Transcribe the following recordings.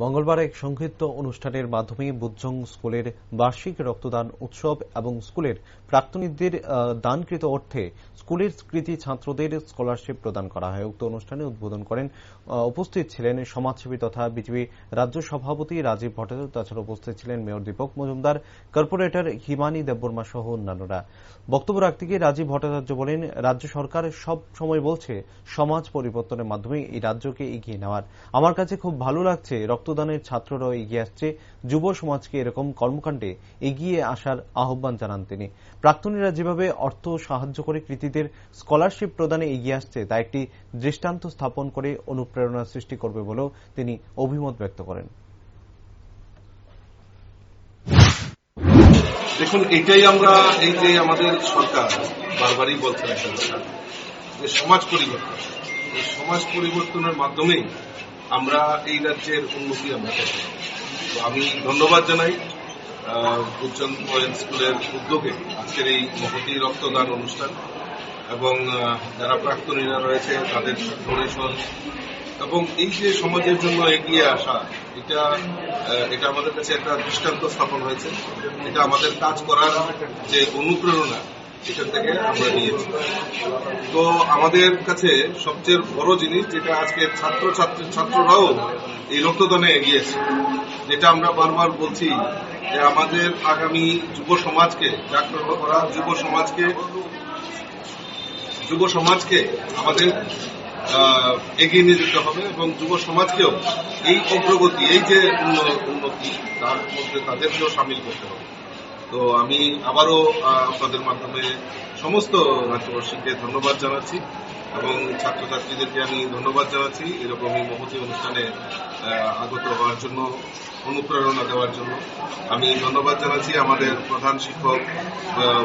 মঙ্গলবার এক সংক্ষিপ্ত অনুষ্ঠানের মাধ্যমে বুজ্জং স্কুলের বার্ষিক রক্তদান উৎসব এবং স্কুলের প্রাক্তনীদের দানকৃত অর্থে স্কুলের কৃতী ছাত্রদের স্কলারশিপ প্রদান করা হয়। উক্ত অনুষ্ঠানে উদ্বোধন করেন উপস্থিত ছিলেন সমাজসেবী তথা বিজেপি রাজ্য সভাপতি রাজীব ভট্টাচার্য। তাছাড়া উপস্থিত ছিলেন মেয়র দীপক মজুমদার, কর্পোরেটর হিমানী দেববর্মা সহ অন্যান্যরা। বক্তব্য রাখতে গিয়ে রাজীব ভট্টাচার্য বলেন, রাজ্য সরকার সব সময় বলছে সমাজ পরিবর্তনের মাধ্যমে এই রাজ্যকে এগিয়ে নেওয়ার। আমার কাছে খুব ভালো লাগছে রক্তদানের ছাত্ররাও এগিয়ে আসছে। যুব সমাজকে এরকম কর্মকাণ্ডে এগিয়ে আসার আহ্বান জানান তিনি। প্রাক্তনীরা যেভাবে অর্থ সাহায্য করে কৃতীদের স্কলারশিপ প্রদানে এগিয়ে আসছে তা একটি দৃষ্টান্ত স্থাপন করে অনুপ্রেরণা সৃষ্টি করবে বলেও তিনি অভিমত ব্যক্ত করেন। দেখুন, এটাই আমরা এই যে আমাদের সরকার বারবারই বলছেন একটা কথা, যে সমাজ পরিবর্তন, এই সমাজ পরিবর্তনের মাধ্যমেই আমরা এই রাজ্যের উন্নতি আমরা চাই। তো আমি ধন্যবাদ জানাই বুজ্জং বয়েজ স্কুলের উদ্যোগে আজকের এই মহতী রক্তদান অনুষ্ঠান এবং যারা প্রাক্তনীরা রয়েছে তাদের ডোনেশন এবং এই যে সমাজের জন্য এগিয়ে আসা, এটা আমাদের কাছে একটা দৃষ্টান্ত স্থাপন হয়েছে। এটা আমাদের কাজ করার যে অনুপ্রেরণা, সেখান থেকে আমরা নিয়েছি। তো আমাদের কাছে সবচেয়ে বড় জিনিস যেটা আজকে ছাত্ররাও এই রক্তদানে এগিয়েছে, যেটা আমরা বারবার বলছি যে আমাদের আগামী যুব সমাজকে জাগ্রত করা, যুব সমাজকে আমাদের এগিয়ে নিয়ে যেতে হবে এবং যুব সমাজকেও এই অগ্রগতি, এই যে উন্নতি, তার মধ্যে তাদেরকেও সামিল করতে হবে। তো আমি আবারও আপনাদের মাধ্যমে সমস্ত রাজ্যবাসীকে ধন্যবাদ জানাচ্ছি এবং ছাত্রছাত্রীদেরকে আমি ধন্যবাদ জানাচ্ছি এরকমই মহতী অনুষ্ঠানে আগত হওয়ার জন্য, অনুপ্রেরণা দেওয়ার জন্য। আমি ধন্যবাদ জানাচ্ছি আমাদের প্রধান শিক্ষক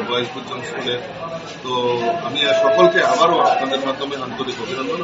বয়েজ বুজ্জং স্কুলের। তো আমি সকলকে আবারও আপনাদের মাধ্যমে আন্তরিক অভিনন্দন।